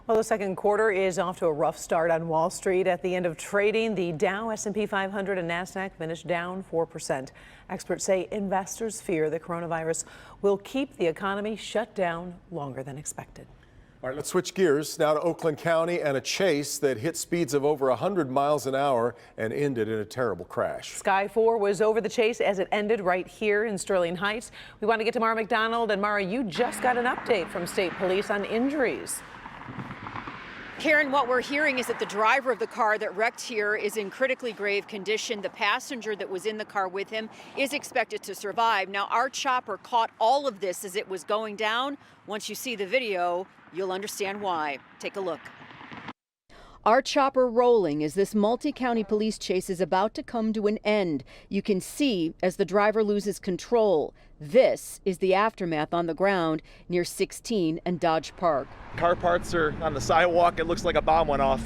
Well, the second quarter is off to a rough start on Wall Street. At the end of trading, the Dow, S&P 500 and NASDAQ finished down 4%. Experts say investors fear the coronavirus will keep the economy shut down longer than expected. All right, let's switch gears now to Oakland County and a chase that hit speeds of over 100 miles an hour and ended in a terrible crash. Sky 4 was over the chase as it ended right here in Sterling Heights. We want to get to Mara McDonald. And Mara, you just got an update from state police on injuries. Karen, what we're hearing is that the driver of the car that wrecked here is in critically grave condition. The passenger that was in the car with him is expected to survive. Now, our chopper caught all of this as it was going down. Once you see the video, you'll understand why. Take a look. Our chopper rolling as this multi-county police chase is about to come to an end. You can see as the driver loses control. This is the aftermath on the ground near 16 and Dodge Park. Car parts are on the sidewalk. It looks like a bomb went off.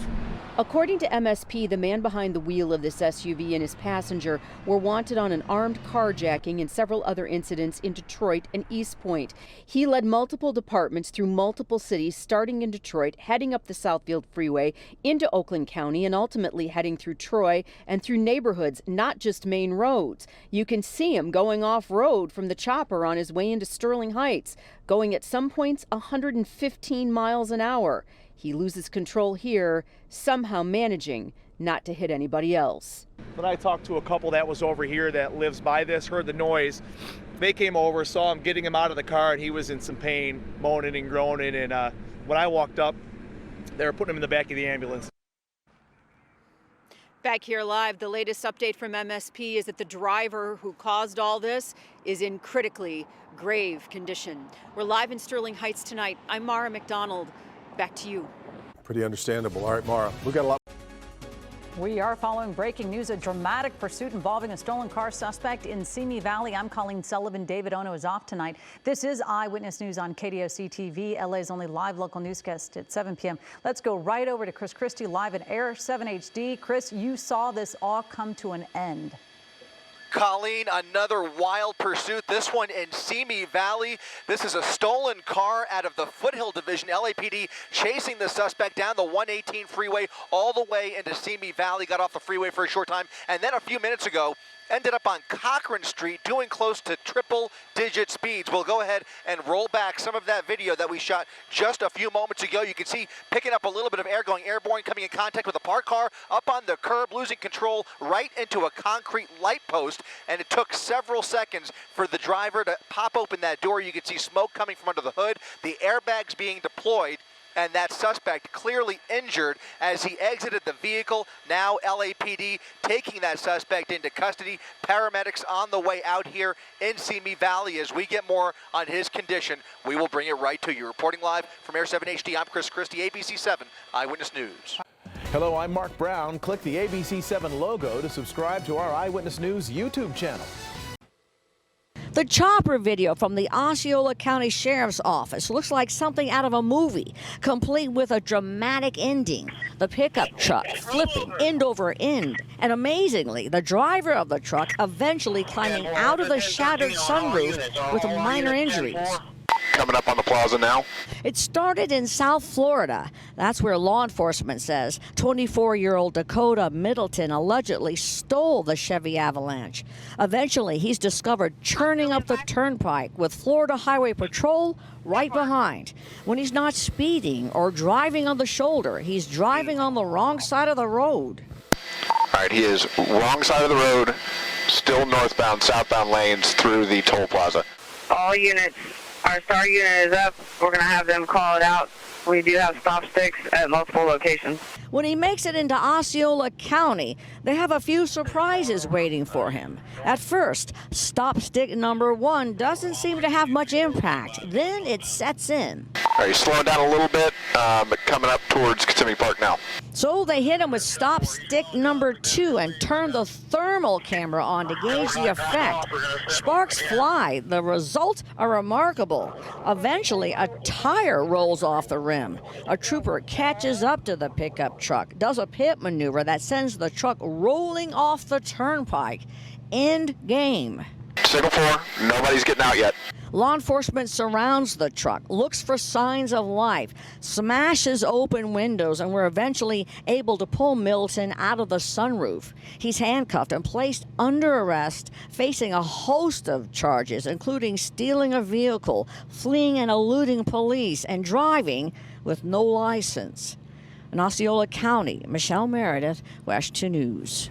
According to MSP, the man behind the wheel of this SUV and his passenger were wanted on an armed carjacking and several other incidents in Detroit and East Point. He led multiple departments through multiple cities, starting in Detroit, heading up the Southfield Freeway into Oakland County, and ultimately heading through Troy and through neighborhoods, not just main roads. You can see him going off-road from the chopper on his way into Sterling Heights, going at some points 115 miles an hour. He loses control here, somehow managing not to hit anybody else. When I talked to a couple that was over here that lives by this, heard the noise, they came over, saw him getting him out of the car, and he was in some pain, moaning and groaning. And when I walked up, they were putting him in the back of the ambulance. Back here live, the latest update from MSP is that the driver who caused all this is in critically grave condition. We're live in Sterling Heights tonight. I'm Mara McDonald. Back to you. Pretty understandable. All right, Mara, we've got a lot. We are following breaking news, a dramatic pursuit involving a stolen car suspect in Simi Valley. I'm Colleen Sullivan. David Ono is off tonight. This is Eyewitness News on KDOC TV, LA's only live local newscast at 7 p.m. Let's go right over to Chris Christie live at Air 7 HD. Chris, you saw this all come to an end. Colleen, another wild pursuit, this one in Simi Valley. This is a stolen car out of the Foothill Division. LAPD chasing the suspect down the 118 freeway all the way into Simi Valley. Got off the freeway for a short time, and then a few minutes ago, ended up on Cochran Street doing close to triple-digit speeds. We'll go ahead and roll back some of that video that we shot just a few moments ago. You can see picking up a little bit of air, going airborne, coming in contact with a parked car up on the curb, losing control right into a concrete light post. And it took several seconds for the driver to pop open that door. You can see smoke coming from under the hood, the airbags being deployed, and that suspect clearly injured as he exited the vehicle. Now LAPD taking that suspect into custody. Paramedics on the way out here in Simi Valley. As we get more on his condition, we will bring it right to you. Reporting live from Air 7 HD, I'm Chris Christie, ABC 7 Eyewitness News. Hello, I'm Mark Brown. Click the ABC 7 logo to subscribe to our Eyewitness News YouTube channel. The chopper video from the Osceola County Sheriff's Office looks like something out of a movie, complete with a dramatic ending. The pickup truck flipping end over end. And amazingly, the driver of the truck eventually climbing out of the shattered sunroof with minor injuries. Coming up on the plaza now. It started in South Florida. That's where law enforcement says 24-year-old Dakota Middleton allegedly stole the Chevy Avalanche. Eventually, he's discovered churning up the turnpike with Florida Highway Patrol right behind. When he's not speeding or driving on the shoulder, he's driving on the wrong side of the road. All right, he is wrong side of the road, still northbound, southbound lanes through the toll plaza. All units. Our STAR unit is up. We're going to have them call it out. We do have stop sticks at multiple locations. When he makes it into Osceola County, they have a few surprises waiting for him. At first, stop stick number 1 doesn't seem to have much impact. Then it sets in. All right, he's slowing down a little bit, but coming up towards Kissimmee Park now. So they hit him with stop stick number 2 and turn the thermal camera on to gauge the effect. Sparks fly. The results are remarkable. Eventually, a tire rolls off the rim. A trooper catches up to the pickup truck, does a pit maneuver that sends the truck rolling off the turnpike. End game. Signal 4, nobody's getting out yet. Law enforcement surrounds the truck, looks for signs of life, smashes open windows, and were eventually able to pull Middleton out of the sunroof. He's handcuffed and placed under arrest, facing a host of charges, including stealing a vehicle, fleeing and eluding police, and driving with no license. In Osceola County, Michelle Meredith, WESH 2 News.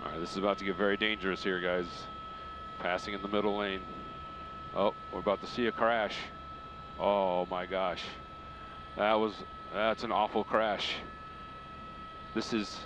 All right, this is about to get very dangerous here, guys. Passing in the middle lane. Oh, we're about to see a crash. Oh my gosh. That's an awful crash. This is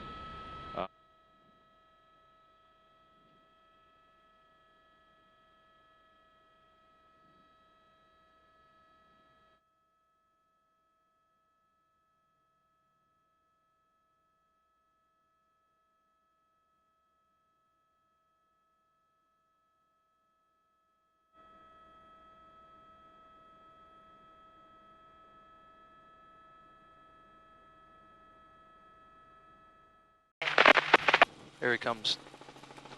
Here he comes.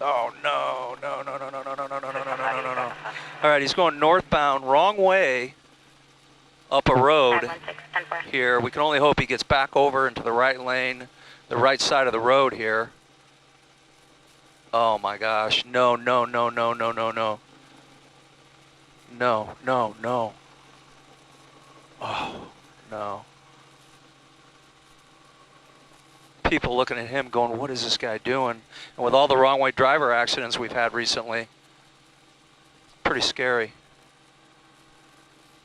Oh no, no, no, no, no, no, no, no, no, no, no, no, no, no. All right, he's going northbound, wrong way, up a road here. We can only hope he gets back over into the right lane, the right side of the road here. Oh my gosh, no, no, no, no, no, no, no. No, no, no. Oh, no. People looking at him going, what is this guy doing? And with all the wrong way driver accidents we've had recently, pretty scary.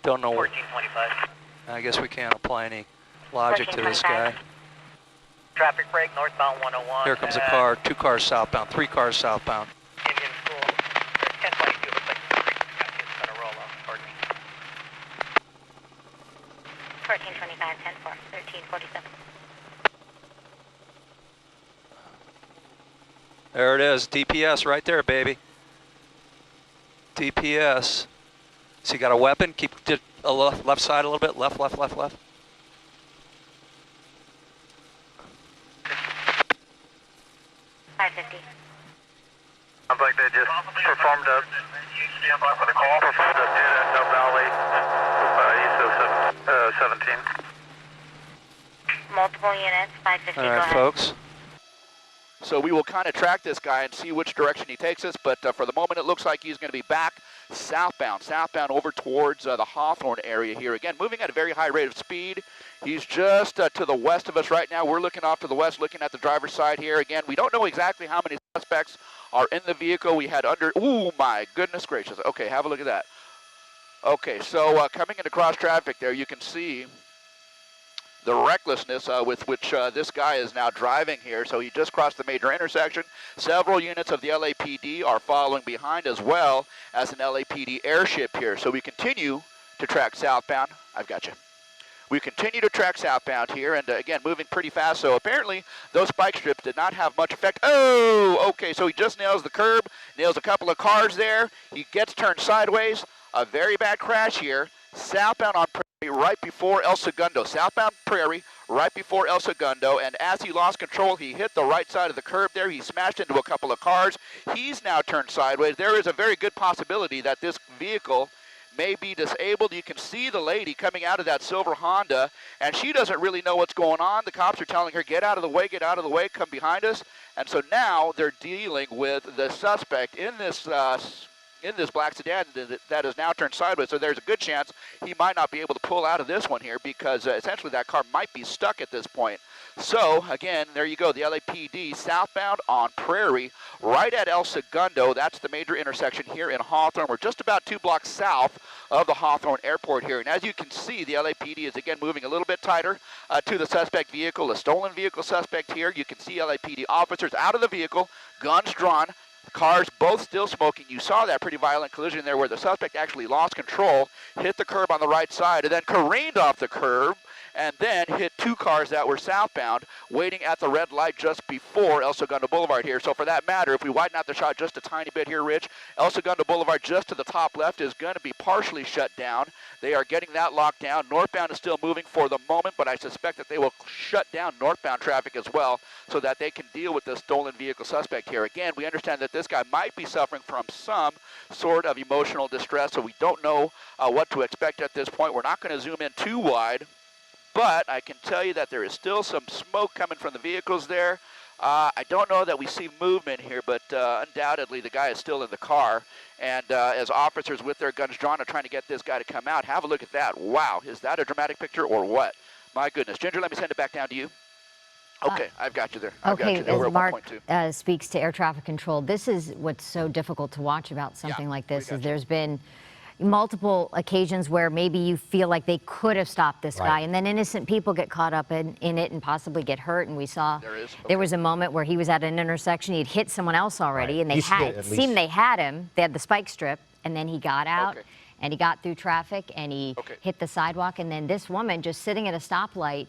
Don't know. 1425. I guess we can't apply any logic to this guy. Traffic break northbound 101. Here comes a car, 2 cars southbound, 3 cars southbound. Indian School. 1022 looks like it's going to roll off. Pardon me. 1425, 10-4, 1347. There it is, DPS right there, baby. DPS. So you got a weapon? Keep a left side a little bit. Left, left, left, left. $550. Sounds like they just performed a hit at No Valley, east of 17. Multiple units, 550. All right, folks. So we will kind of track this guy and see which direction he takes us, but for the moment it looks like he's going to be back southbound over towards the Hawthorne area here. Again, moving at a very high rate of speed. He's just to the west of us right now. We're looking off to the west, looking at the driver's side here. Again, we don't know exactly how many suspects are in the vehicle. We had ooh, my goodness gracious. Okay, have a look at that. Okay, so coming into cross traffic there, you can see the recklessness with which this guy is now driving here. So he just crossed the major intersection. Several units of the LAPD are following behind, as well as an LAPD airship here. So we continue to track southbound. I've got you. We continue to track southbound here, and again, moving pretty fast. So apparently, those spike strips did not have much effect. Oh, okay, so he just nails the curb, nails a couple of cars there. He gets turned sideways. A very bad crash here. Southbound on Prairie, right before El Segundo. Southbound Prairie, right before El Segundo, and as he lost control, he hit the right side of the curb there. He smashed into a couple of cars. He's now turned sideways. There is a very good possibility that this vehicle may be disabled. You can see the lady coming out of that silver Honda, and she doesn't really know what's going on. The cops are telling her, get out of the way, get out of the way, come behind us. And so now they're dealing with the suspect in this black sedan that is now turned sideways. So there's a good chance he might not be able to pull out of this one here, because essentially that car might be stuck at this point. So again, there you go, the LAPD southbound on Prairie, right at El Segundo. That's the major intersection here in Hawthorne. We're just about 2 blocks south of the Hawthorne Airport here. And as you can see, the LAPD is again moving a little bit tighter to the suspect vehicle, a stolen vehicle suspect here. You can see LAPD officers out of the vehicle, guns drawn. Cars both still smoking. You saw that pretty violent collision there where the suspect actually lost control, hit the curb on the right side, and then careened off the curb, and then hit 2 cars that were southbound, waiting at the red light just before El Segundo Boulevard here. So for that matter, if we widen out the shot just a tiny bit here, Rich, El Segundo Boulevard just to the top left is going to be partially shut down. They are getting that locked down. Northbound is still moving for the moment, but I suspect that they will shut down northbound traffic as well so that they can deal with the stolen vehicle suspect here. Again, we understand that this guy might be suffering from some sort of emotional distress, so we don't know what to expect at this point. We're not going to zoom in too wide, but I can tell you that there is still some smoke coming from the vehicles there. I don't know that we see movement here, but undoubtedly the guy is still in the car. And as officers with their guns drawn are trying to get this guy to come out, have a look at that. Wow, is that a dramatic picture or what? My goodness. Ginger, let me send it back down to you. Okay, I've got you there. Okay, as Mark speaks to air traffic control, this is what's so difficult to watch about something like this, is there's been multiple occasions where maybe you feel like they could have stopped this guy, and then innocent people get caught up in it and possibly get hurt. And we saw there was a moment where he was at an intersection, he'd hit someone else already, and they seemed they had him. They had the spike strip, and then he got out, and he got through traffic, and he hit the sidewalk. And then this woman just sitting at a stoplight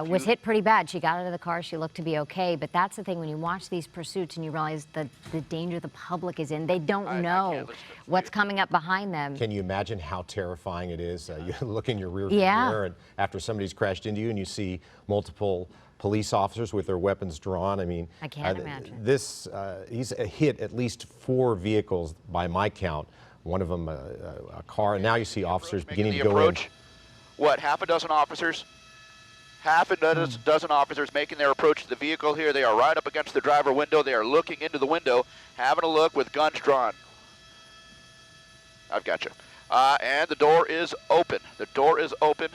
was hit pretty bad. She got out of the car. She looked to be okay. But that's the thing, when you watch these pursuits and you realize the danger the public is in, they don't know what's coming up behind them. Can you imagine how terrifying it is? You look in your rearview mirror, and after somebody's crashed into you and you see multiple police officers with their weapons drawn. I mean, I can't imagine. He's hit at least 4 vehicles by my count. One of them a car, and now you see officers beginning to go in. What, half a dozen officers? Half a dozen officers making their approach to the vehicle here. They are right up against the driver window. They are looking into the window, having a look with guns drawn. I've got you. And the door is open. The door is open.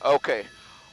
Okay.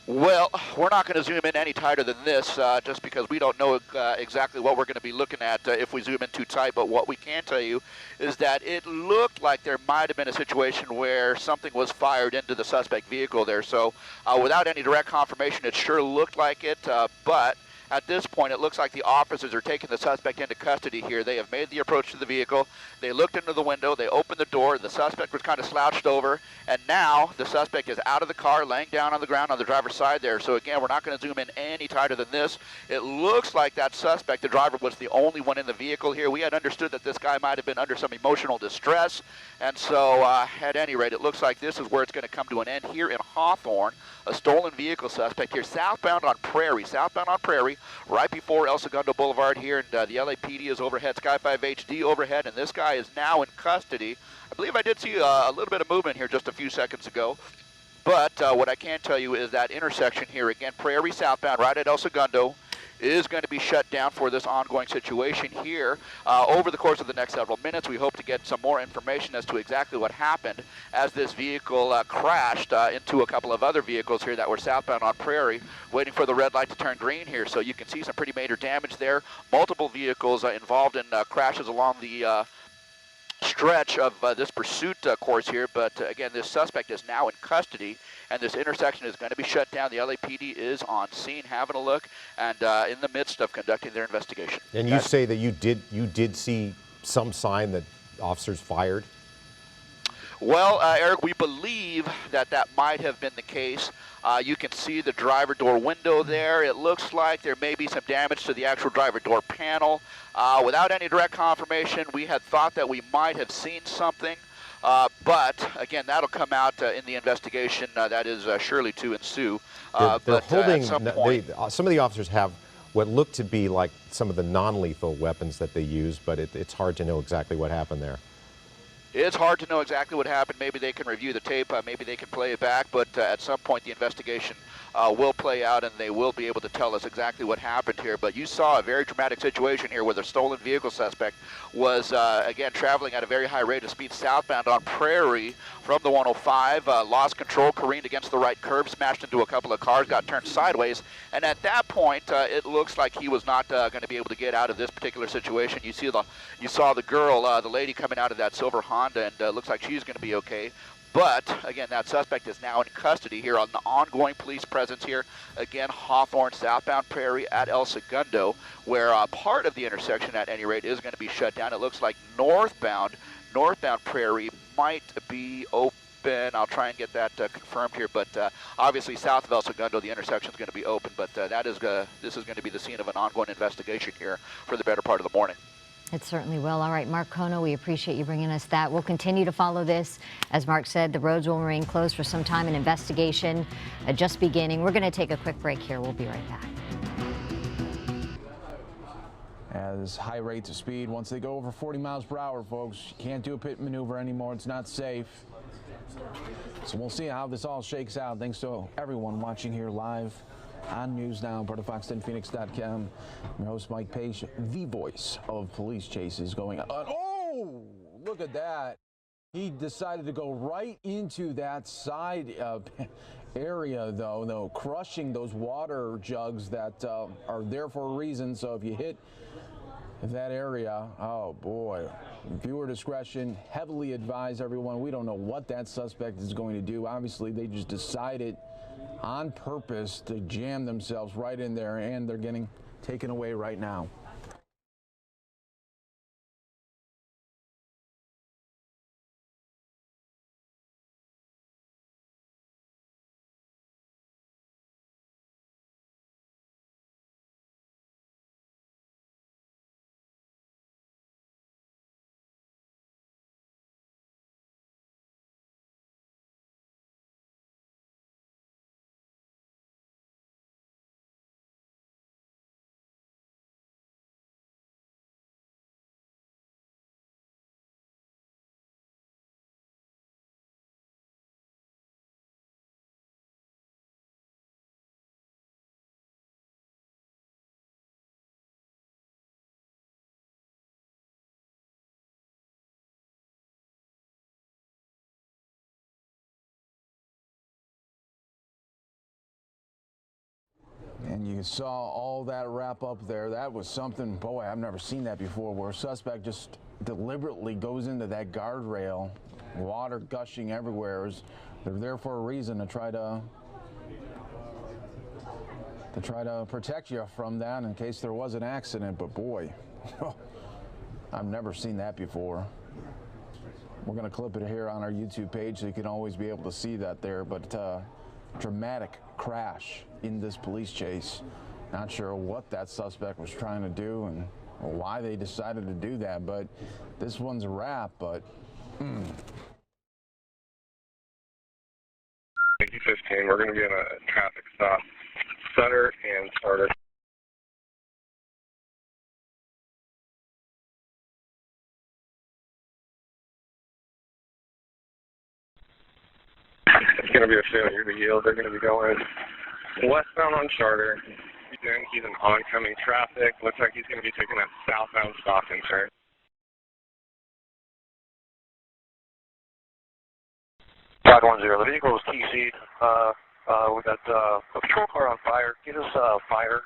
Well, we're not going to zoom in any tighter than this, just because we don't know exactly what we're going to be looking at if we zoom in too tight. But what we can tell you is that it looked like there might have been a situation where something was fired into the suspect vehicle there. So without any direct confirmation, it sure looked like it. But at this point, it looks like the officers are taking the suspect into custody here. They have made the approach to the vehicle. They looked into the window. They opened the door. The suspect was kind of slouched over. And now the suspect is out of the car, laying down on the ground on the driver's side there. So again, we're not going to zoom in any tighter than this. It looks like that suspect, the driver, was the only one in the vehicle here. We had understood that this guy might have been under some emotional distress. And so at any rate, it looks like this is where it's going to come to an end here in Hawthorne. A stolen vehicle suspect here, southbound on Prairie, right before El Segundo Boulevard here, and the LAPD is overhead, Sky 5 HD overhead, and this guy is now in custody. I believe I did see a little bit of movement here just a few seconds ago, but what I can tell you is that intersection here, again, Prairie southbound, right at El Segundo, is going to be shut down for this ongoing situation here. Over the course of the next several minutes, we hope to get some more information as to exactly what happened as this vehicle crashed into a couple of other vehicles here that were southbound on Prairie, waiting for the red light to turn green here. So you can see some pretty major damage there. Multiple vehicles involved in crashes along the stretch of this pursuit course here, but again, this suspect is now in custody, and this intersection is going to be shut down. The LAPD is on scene, having a look, and in the midst of conducting their investigation. And you say that you did see some sign that officers fired? Well, Eric, we believe that that might have been the case. You can see the driver door window there. It looks like there may be some damage to the actual driver door panel. Without any direct confirmation, we had thought that we might have seen something. But again, that'll come out in the investigation that is surely to ensue. They're holding, some point, some of the officers have what look to be like some of the non-lethal weapons that they use, but it's hard to know exactly what happened there. it's hard to know exactly what happened. Maybe they can review the tape, maybe they can play it back, but at some point the investigation will play out and they will be able to tell us exactly what happened here. But you saw a very dramatic situation here where the stolen vehicle suspect was, again, traveling at a very high rate of speed southbound on Prairie from the 105, lost control, careened against the right curb, smashed into a couple of cars, got turned sideways, and at that point, it looks like he was not going to be able to get out of this particular situation. You saw the girl, the lady coming out of that silver Honda, and looks like she's going to be okay. But, again, that suspect is now in custody here on the ongoing police presence here. Again, Hawthorne, southbound Prairie at El Segundo, where part of the intersection, at any rate, is going to be shut down. It looks like northbound Prairie might be open. I'll try and get that confirmed here. But obviously, south of El Segundo, the intersection is going to be open. But this is going to be the scene of an ongoing investigation here for the better part of the morning. It certainly will. All right, Mark Kono, we appreciate you bringing us that. We'll continue to follow this. As Mark said, the roads will remain closed for some time. An investigation just beginning. We're going to take a quick break here. We'll be right back. As high rates of speed, once they go over 40 miles per hour, folks, you can't do a pit maneuver anymore. It's not safe. So we'll see how this all shakes out. Thanks to everyone watching here live on News Now, part of Fox10Phoenix.com. Your host, Mike Page, the voice of police chases going on. Oh, look at that. He decided to go right into that side area, though, crushing those water jugs that are there for a reason. So if you hit that area, oh boy, viewer discretion heavily advised, everyone. We don't know what that suspect is going to do. Obviously, they just decided on purpose to jam themselves right in there, and they're getting taken away right now. And you saw all that wrap up there. That was something, boy, I've never seen that before, where a suspect just deliberately goes into that guardrail, water gushing everywhere. They're there for a reason, to try to protect you from that in case there was an accident. But boy, I've never seen that before. We're going to clip it here on our YouTube page so you can always be able to see that there. But dramatic crash in this police chase. Not sure what that suspect was trying to do and why they decided to do that, but this one's a wrap. But 15, we're going to be in a traffic stop. Sutter and starter. It's going to be a failure to yield. They're going to be going westbound on Charter. He's in oncoming traffic. Looks like he's going to be taking that southbound stop and turn. 510, the vehicle is TC'd. We got a patrol car on fire. Get us fire.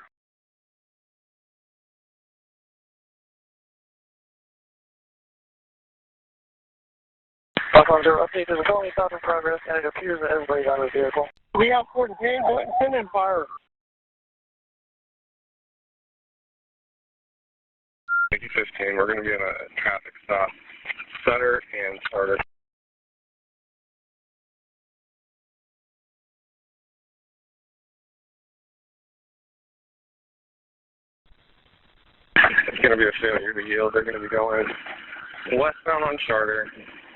510, update. There's a going stop in progress, and it appears that everybody's out of the vehicle. We have 14, send in fire. 15, we're going to be in a traffic stop. Sutter and starter. It's going to be a failure to yield. They're going to be going westbound on Charter.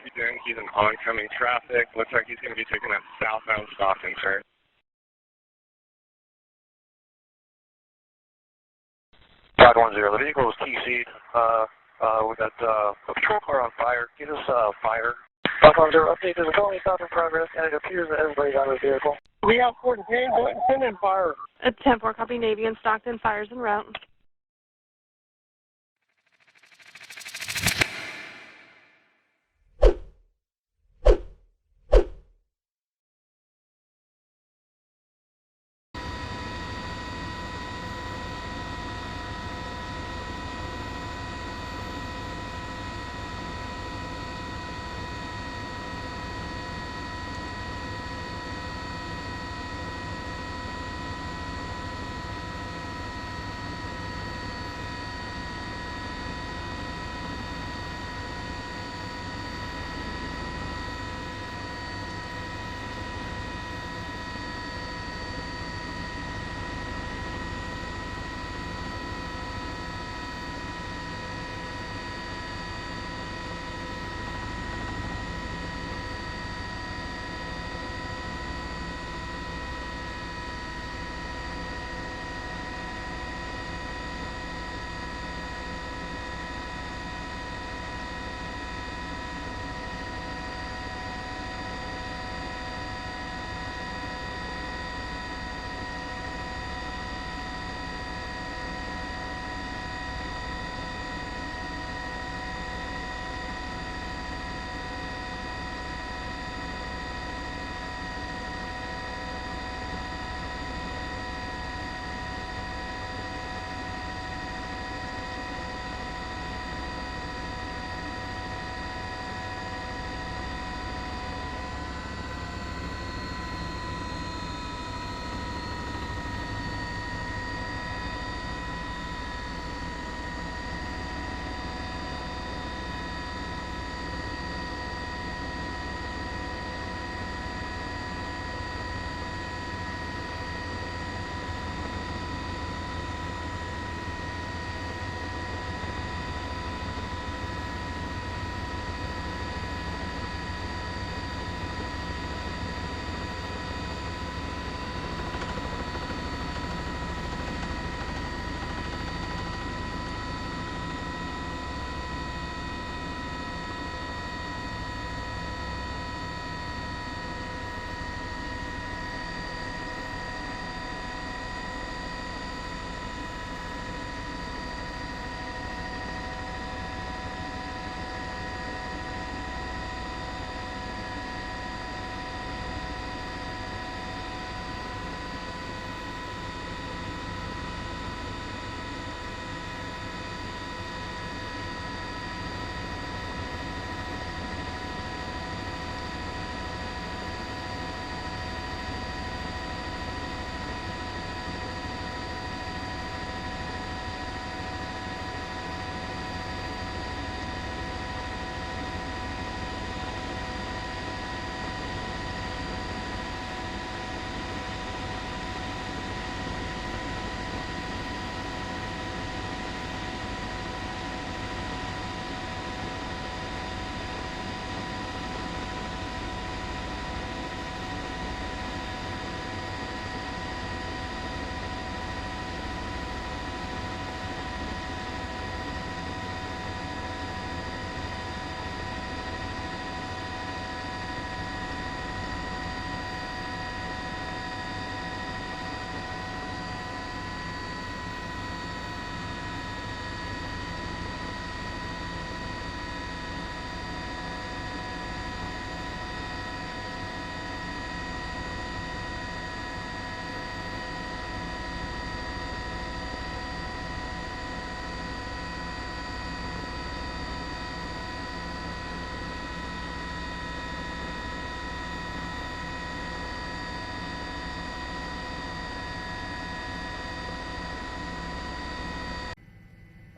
He's in oncoming traffic. Looks like he's going to be taking that southbound Stockton turn. 510, the vehicle is TC'd. We got a patrol car on fire. Get us fire. 510, update. There's a calling stop in progress, and it appears that everybody's out of the vehicle. We have 14, send in fire. A 10-4, copy Navy and Stockton, fires en route.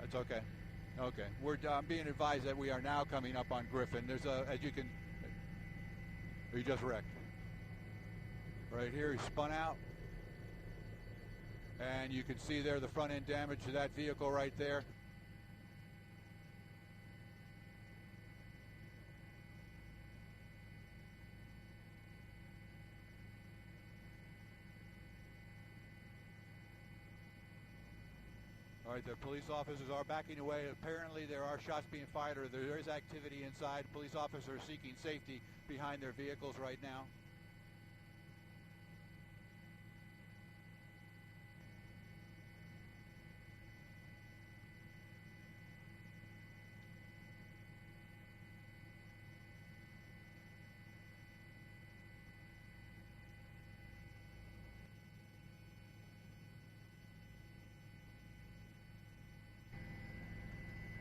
It's okay. Okay. I'm being advised that we are now coming up on Griffin. There's as you can, he just wrecked. Right here, he spun out. And you can see there the front end damage to that vehicle right there. All right, the police officers are backing away. Apparently there are shots being fired, or there is activity inside. Police officers are seeking safety behind their vehicles right now.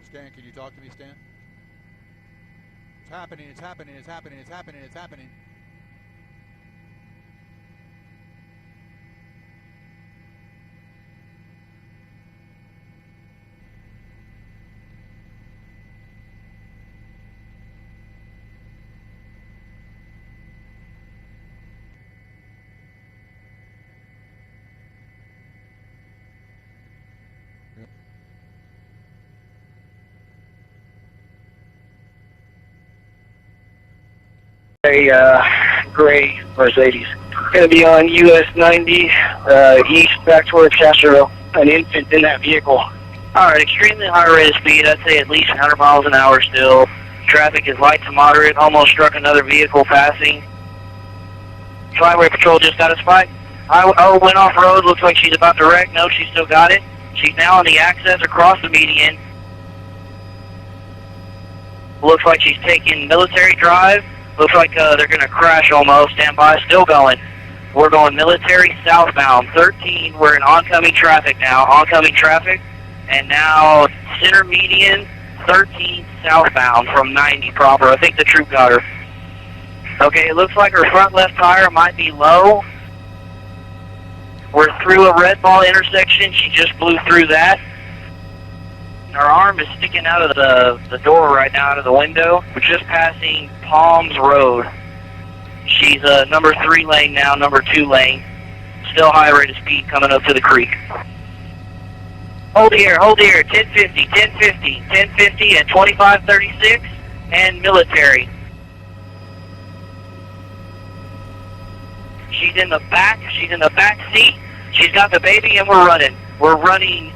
Stan, can you talk to me, Stan? It's happening, it's happening, it's happening, it's happening, it's happening. A gray Mercedes. Going to be on US 90 east back toward Castroville. An infant in that vehicle. All right, extremely high rate of speed. I'd say at least 100 miles an hour still. Traffic is light to moderate. Almost struck another vehicle passing. Flyway Patrol just got a spike. I went off road. Looks like she's about to wreck. No, she still got it. She's now on the access across the median. Looks like she's taking Military Drive. Looks like they're going to crash almost. Stand by. Still going. We're going Military southbound. 13. We're in oncoming traffic now. Oncoming traffic. And now center median. 13 southbound from 90 proper. I think the troop got her. Okay, it looks like her front left tire might be low. We're through a red ball intersection. She just blew through that. Her arm is sticking out of the door right now, out of the window. We're just passing Palms Road. She's number 3 lane now, number 2 lane. Still high rate of speed coming up to the creek. Hold here, 1050, 1050, 1050 and 2536 and Military. She's in the back seat. She's got the baby and we're running. We're running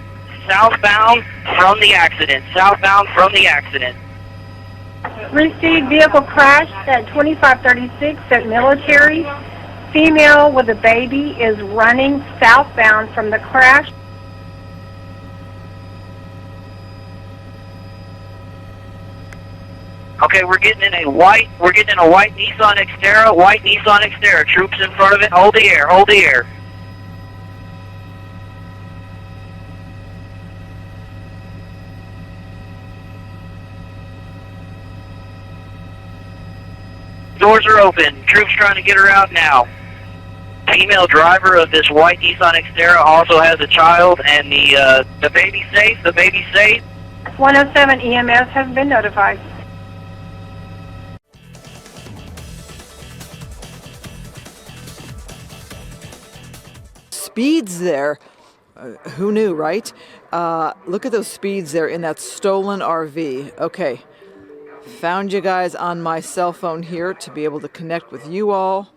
southbound from the accident. Southbound from the accident. Received vehicle crashed at 2536 at Military. Female with a baby is running southbound from the crash. Okay, we're getting in a white Nissan Xterra, troops in front of it. Hold the air. Doors are open. Troops trying to get her out now. Female driver of this white Nissan Xterra also has a child, and the baby's safe. 107 EMS has been notified. Speeds there. Who knew, right? Look at those speeds there in that stolen RV. Okay. Found you guys on my cell phone here to be able to connect with you all.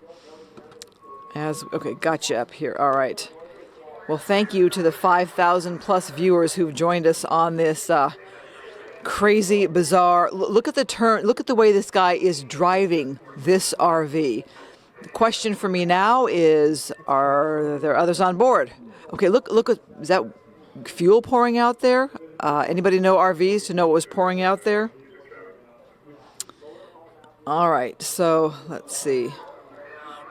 Okay, got you up here. All right. Well, thank you to the 5,000 plus viewers who've joined us on this crazy, bizarre. Look at the turn. Look at the way this guy is driving this RV. The question for me now is, are there others on board? Okay, look, is that fuel pouring out there? Anybody know RVs to know what was pouring out there? All right, so let's see.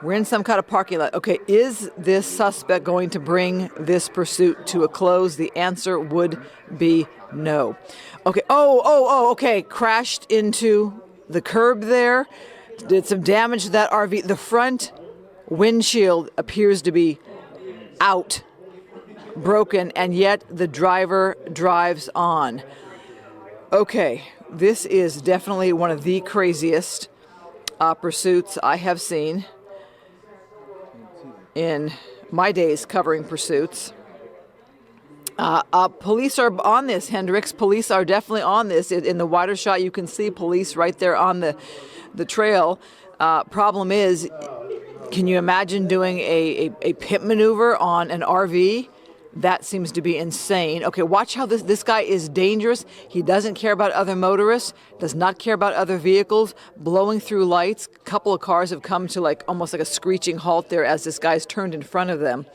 We're in some kind of parking lot. Okay, is this suspect going to bring this pursuit to a close? The answer would be no. Okay, okay, crashed into the curb there. Did some damage to that RV. The front windshield appears to be out, broken, and yet the driver drives on. Okay, this is definitely one of the craziest pursuits I have seen in my days covering pursuits. Police are on this, Hendricks. Police are definitely on this. In the wider shot, you can see police right there on the trail. Problem is, can you imagine doing a pit maneuver on an RV That seems to be insane. Okay, watch how this guy is dangerous. He doesn't care about other motorists, does not care about other vehicles, blowing through lights. A couple of cars have come to like almost like a screeching halt there as this guy's turned in front of them.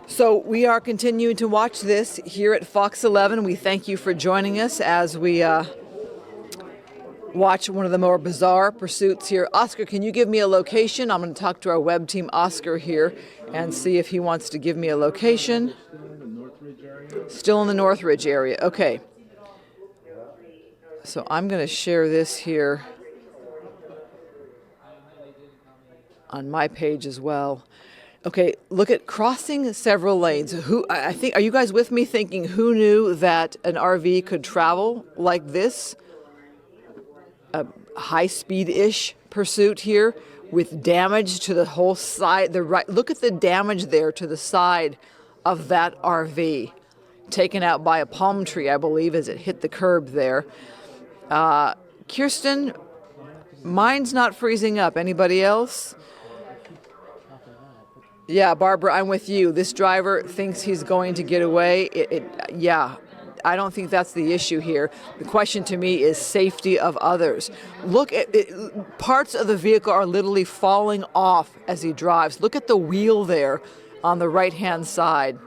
So we are continuing to watch this here at Fox 11. We thank you for joining us as we watch one of the more bizarre pursuits here. Oscar, can you give me a location? I'm going to talk to our web team, Oscar, here, and see if he wants to give me a location. Still in the Northridge area. Okay. So I'm going to share this here on my page as well. Okay, look at crossing several lanes. I think, are you guys with me thinking who knew that an RV could travel like this? A high-speed-ish pursuit here with damage to the whole side. Look at the damage there to the side of that RV, taken out by a palm tree, I believe, as it hit the curb there. Kirsten, mine's not freezing up. Anybody else? Yeah, Barbara, I'm with you. This driver thinks he's going to get away. Yeah. I don't think that's the issue here. The question to me is safety of others. Look at it, parts of the vehicle are literally falling off as he drives. Look at the wheel there on the right-hand side.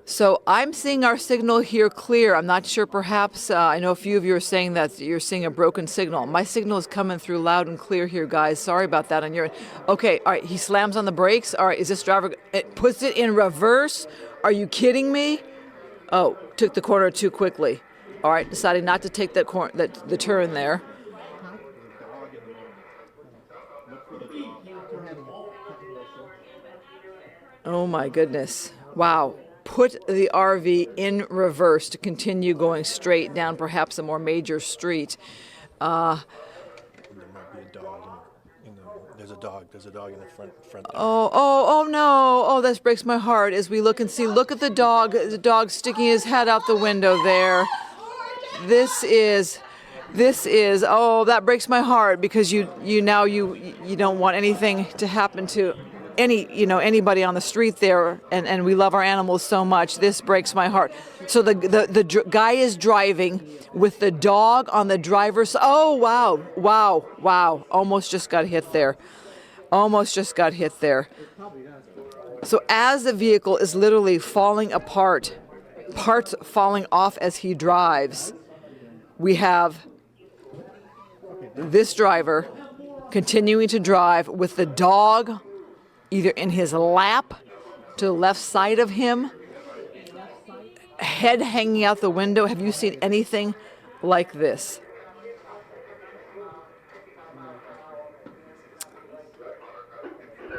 So I'm seeing our signal here clear. I'm not sure, perhaps, I know a few of you are saying that you're seeing a broken signal. My signal is coming through loud and clear here, guys. Sorry about that on your end. Okay, all right, he slams on the brakes. All right, is this driver, it puts it in reverse? Are you kidding me? Oh, took the corner too quickly. All right, decided not to take the turn there. Oh my goodness, wow. Put the RV in reverse to continue going straight down perhaps a more major street. There might be a dog. There's a dog in the front there. Oh no. Oh, that breaks my heart as we look and see. Look at the dog sticking his head out the window there. This is, oh, that breaks my heart because you don't want anything to happen to anybody on the street there, and we love our animals so much. This breaks my heart. So the guy is driving with the dog on the driver's. Oh wow! Almost just got hit there. So as the vehicle is literally falling apart, parts falling off as he drives, we have this driver continuing to drive with the dog either in his lap to the left side of him, head hanging out the window. Have you seen anything like this?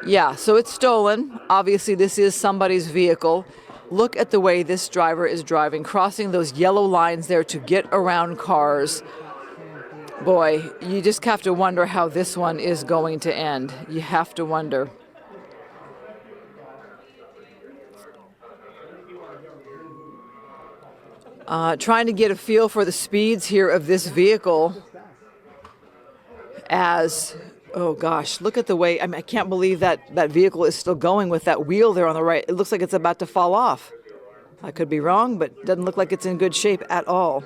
Yeah, so it's stolen. Obviously, this is somebody's vehicle. Look at the way this driver is driving, crossing those yellow lines there to get around cars. Boy, you just have to wonder how this one is going to end. You have to wonder. Trying to get a feel for the speeds here of this vehicle as, oh gosh, look at the way, I can't believe that vehicle is still going with that wheel there on the right. It looks like it's about to fall off. I could be wrong, but it doesn't look like it's in good shape at all.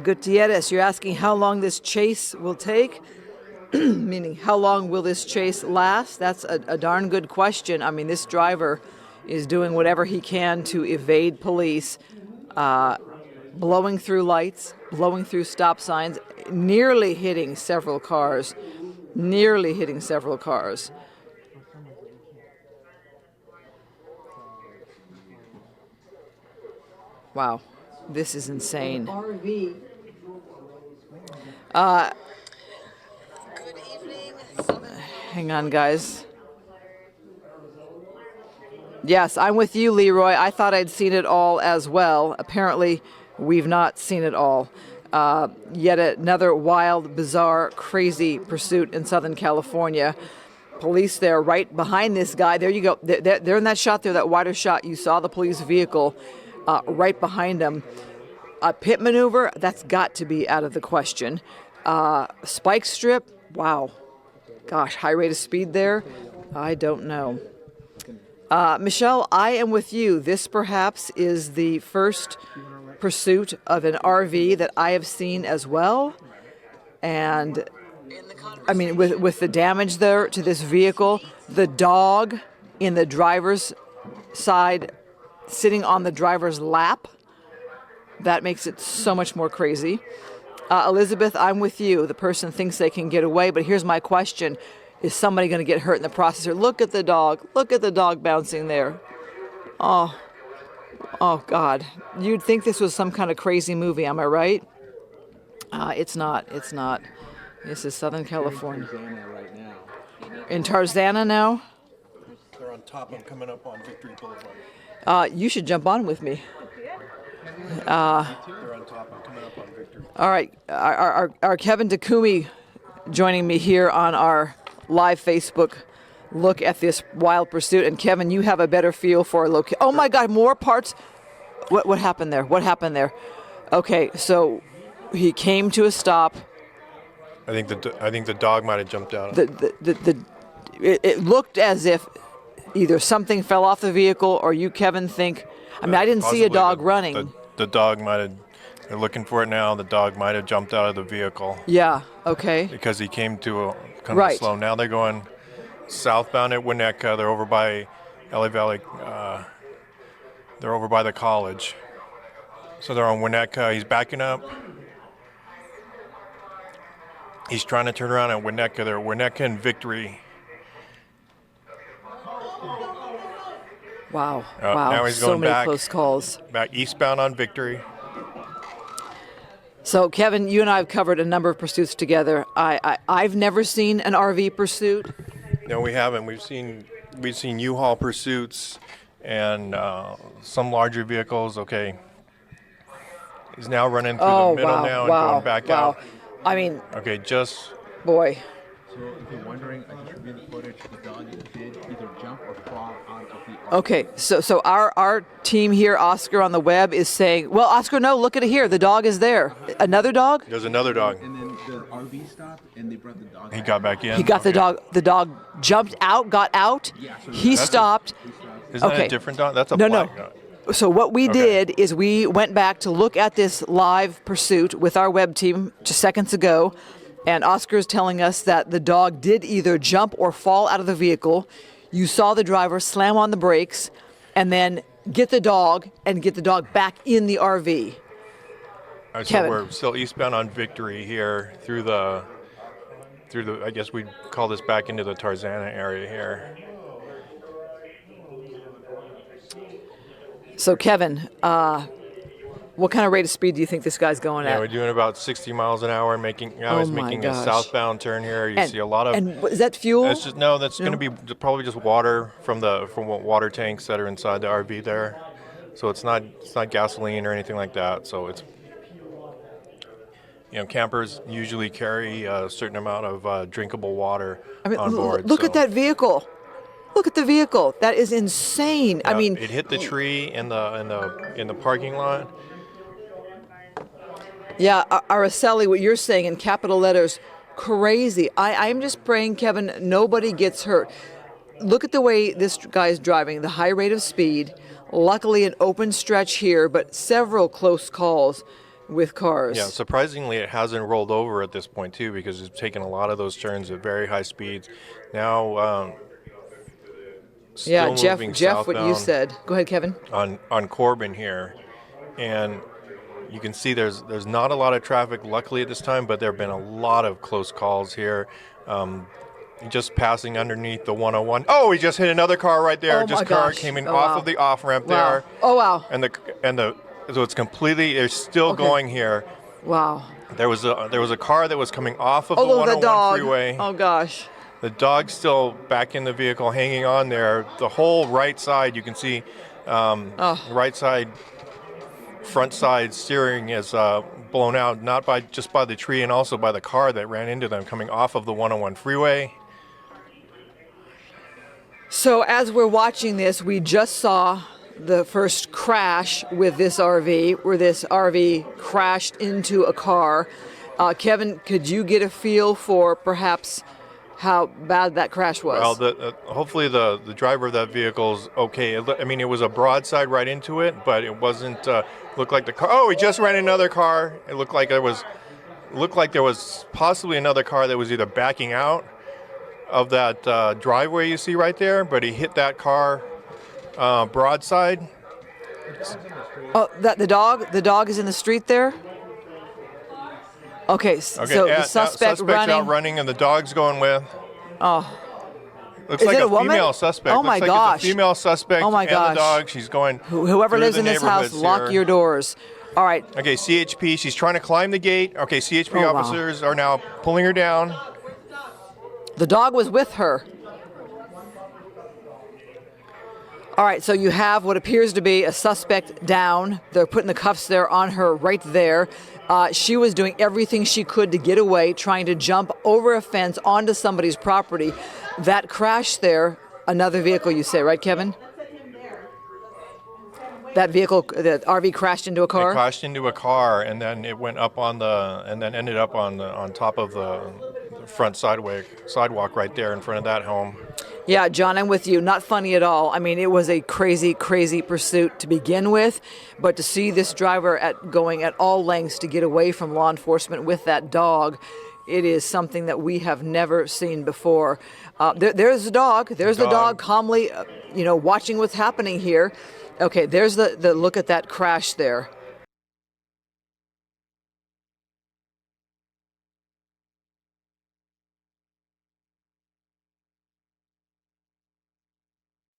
Gutierrez, you're asking how long this chase will take? Meaning, how long will this chase last? That's a darn good question. I mean, this driver is doing whatever he can to evade police, blowing through lights, blowing through stop signs, nearly hitting several cars. Wow, this is insane. Hang on, guys. Yes, I'm with you, Leroy. I thought I'd seen it all as well. Apparently, we've not seen it all. Yet another wild, bizarre, crazy pursuit in Southern California. Police there right behind this guy. There you go. They're in that shot there, that wider shot. You saw the police vehicle right behind him. A pit maneuver, that's got to be out of the question. Spike strip, wow. Gosh, high rate of speed there? I don't know. Michelle, I am with you. This perhaps is the first pursuit of an RV that I have seen as well. And I mean, with the damage there to this vehicle, the dog in the driver's side sitting on the driver's lap, that makes it so much more crazy. Elizabeth, I'm with you. The person thinks they can get away, but here's my question. Is somebody going to get hurt in the process? Look at the dog. Look at the dog bouncing there. Oh, God. You'd think this was some kind of crazy movie, am I right? It's not. It's not. This is Southern California. In Tarzana now? They're on top. I'm coming up on Victory Boulevard. You should jump on with me. They're on top. I'm coming up on Victory. All right. Our Kevin Takumi joining me here on our live Facebook look at this wild pursuit. And Kevin, you have a better feel for location. Oh my God, more parts. What happened there? What happened there? Okay, so he came to a stop. I think the dog might have jumped out. It looked as if either something fell off the vehicle or you, Kevin, think. I mean, I didn't see a dog running. The dog might have. They're looking for it now. The dog might have jumped out of the vehicle. Yeah. Okay. Because he came to a kind of slow. Now they're going southbound at Winnetka. They're over by LA Valley. They're over by the college. So they're on Winnetka. He's backing up. He's trying to turn around at Winnetka. They're Winnetka and Victory. Wow. Wow. Now he's so going many close calls. Back eastbound on Victory. So, Kevin, you and I have covered a number of pursuits together. I've never seen an RV pursuit. No, we haven't. We've seen U-Haul pursuits and some larger vehicles. Okay. He's now running through the middle now and going back out. I mean. Okay, just. Boy. So if you're wondering, I just reviewed the footage. The dog did either jump or fall out of the RV. Okay, so our team here, Oscar on the web, is saying, well, Oscar, no, look at it here. The dog is there. Another dog? There's another dog. And then the RV stopped, and they brought the dog. He got back in. He got the dog. The dog jumped out, got out. Yeah, so he stopped. Isn't that a different dog? That's a black dog. So what we did is we went back to look at this live pursuit with our web team just seconds ago, and Oscar's telling us that the dog did either jump or fall out of the vehicle. You saw the driver slam on the brakes and then get the dog back in the RV. All right, so we're still eastbound on Victory here through the I guess we'd call this back into the Tarzana area here. So Kevin, what kind of rate of speed do you think this guy's going at? Yeah, we're doing about 60 miles an hour. He's making a southbound turn here. You see a lot of. And is that fuel? It's just that's going to be probably just water from water tanks that are inside the RV there. So it's not gasoline or anything like that. So it's. Campers usually carry a certain amount of drinkable water on board. Look at that vehicle. Look at the vehicle. That is insane. Yeah, I mean, it hit the tree in the parking lot. Yeah, Araceli, what you're saying in capital letters, crazy. I'm just praying, Kevin, nobody gets hurt. Look at the way this guy's driving, the high rate of speed. Luckily, an open stretch here, but several close calls with cars. Yeah, surprisingly, it hasn't rolled over at this point, too, because it's taken a lot of those turns at very high speeds. Now, yeah, Jeff, what you said. Go ahead, Kevin. On Corbin here, and you can see there's not a lot of traffic, luckily, at this time, but there have been a lot of close calls here. Just passing underneath the 101. Oh, he just hit another car right there. Car came in off of the off ramp there. Oh wow! So it's completely. They're still going here. Wow. There was a car that was coming off of the 101 freeway. Oh gosh. The dog's still back in the vehicle, hanging on there. The whole right side, you can see, right side, front side steering is blown out, not just by the tree, and also by the car that ran into them coming off of the 101 freeway. So as we're watching this, we just saw the first crash with this RV, where this RV crashed into a car. Kevin, could you get a feel for perhaps how bad that crash was? Well, hopefully the driver of that vehicle is okay. I mean, it was a broadside right into it, but it wasn't. Looked like the car. Oh, he just ran another car. It looked like there was possibly another car that was either backing out of that driveway you see right there, but he hit that car broadside. Oh, the dog is in the street there? Okay, so the suspect's out running and the dog's going with. Oh. Looks Is like it a a woman? female suspect. Oh my Looks like gosh. It's a female suspect Oh my and gosh. the dog. She's going. Whoever through lives the in this house, neighborhoods lock here. your doors. All right. Okay, CHP. She's trying to climb the gate. Okay, CHP Oh, wow. officers are now pulling her down. The dog was with her. All right, so you have what appears to be a suspect down. They're putting the cuffs there on her right there. She was doing everything she could to get away, trying to jump over a fence onto somebody's property. That crash there, another vehicle you say, right, Kevin? That vehicle, the RV crashed into a car? It crashed into a car, and then it went up on and then ended up on top of the front sidewalk right there in front of that home. Yeah, John, I'm with you. Not funny at all. I mean, it was a crazy, crazy pursuit to begin with, but to see this driver going at all lengths to get away from law enforcement with that dog, it is something that we have never seen before. There's the dog. There's the dog calmly, watching what's happening here. Okay, there's the look at that crash there.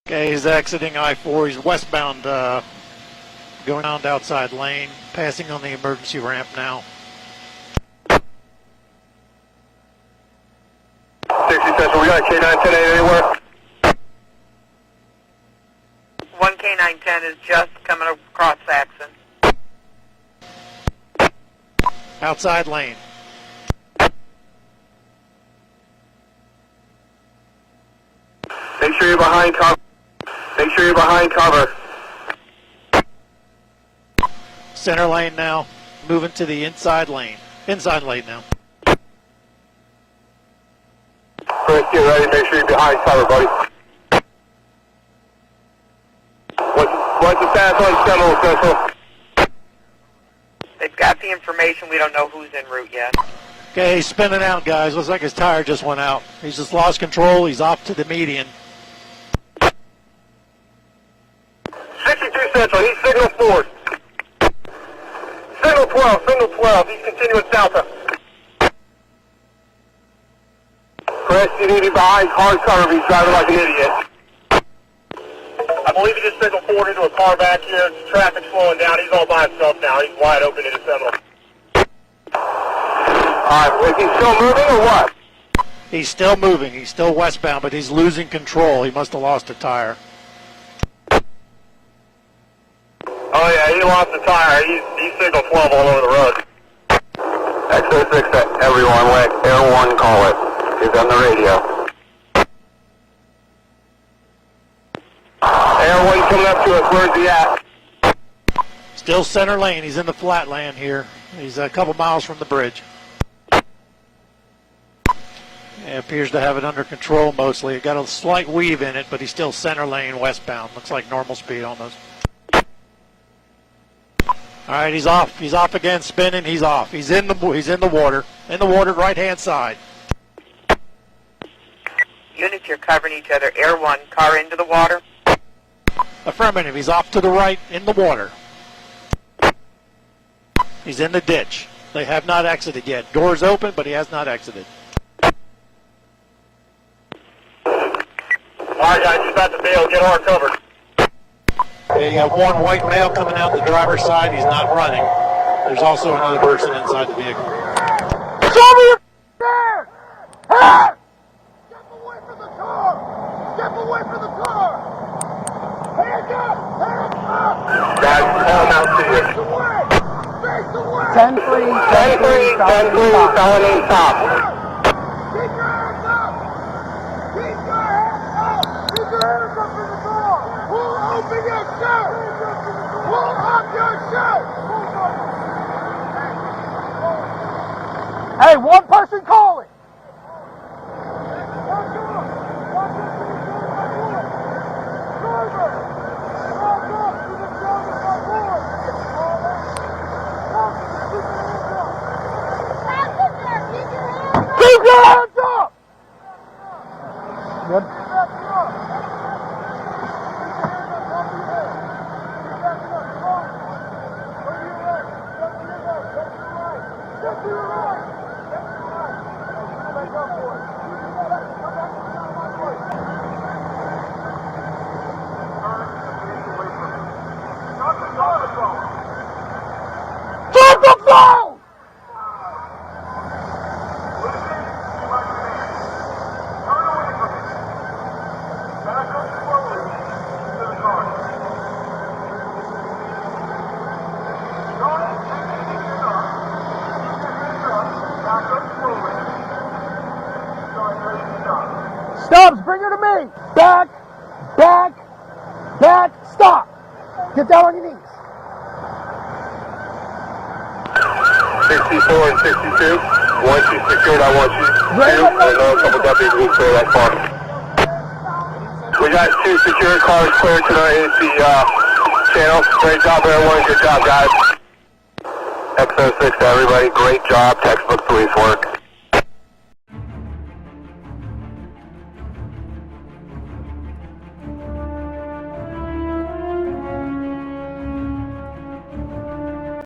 Okay, he's exiting I-4. He's westbound, going down the outside lane, passing on the emergency ramp now. 60 Central, we got K910 anywhere? 1 K910 is just coming across Saxon. Outside lane. Make sure you're behind cover. Make sure you're behind cover. Center lane now, moving to the inside lane. Inside lane now. Chris, get ready. Make sure you're behind cover, buddy. What's the status on Central? They've got the information. We don't know who's en route yet. Okay, he's spinning out, guys. Looks like his tire just went out. He's just lost control. He's off to the median. 62 Central, he's signal 4. Signal 12, he's continuing south. Chris, you need to be behind hard cover if he's driving like an idiot. I believe he just signaled forward into a car back here. Traffic's slowing down. He's all by himself now. He's wide open in his Seminole. Alright, is he still moving or what? He's still moving. He's still westbound, but he's losing control. He must have lost a tire. Oh yeah, he lost the tire. He's signal 12 all over the road. X06, everyone, let Air 1 call it. He's on the radio. Air 1 coming up to us, where's he at? Still center lane. He's in the flat land here. He's a couple miles from the bridge. It appears to have it under control mostly. It got a slight weave in it, but he's still center lane westbound. Looks like normal speed almost. All right, he's off. He's off again, spinning. He's off. He's in the water. In the water, right hand side. Units, you're covering each other. Air 1, car into the water. Affirmative. He's off to the right in the water. He's in the ditch. They have not exited yet. Doors open, but he has not exited. All right, guys, he's about to bail. Get hard covered. Okay, you got one white male coming out the driver's side. He's not running. There's also another person inside the vehicle. Show me your there! Ah! Step away from the car! Step away from the car! Hands up! Hands up! Guys, call him out to you. Face away! 10-3, felony stop. Keep your hands up! Keep your hands up! Keep your hands up in the door! We'll open your shirt! Hey, one person call it. Keep your hands up! Good. Drop the phone! Stubbs, bring her to me. Back, back, back, stop. Get down on your knees. 64 and 62. Once you secured, I want you to, I know a couple deputies will clear that car. We got 2 secure cars cleared tonight at the channel. Great job, everyone. Good job, guys. XO6 to everybody. Great job. Textbook police work.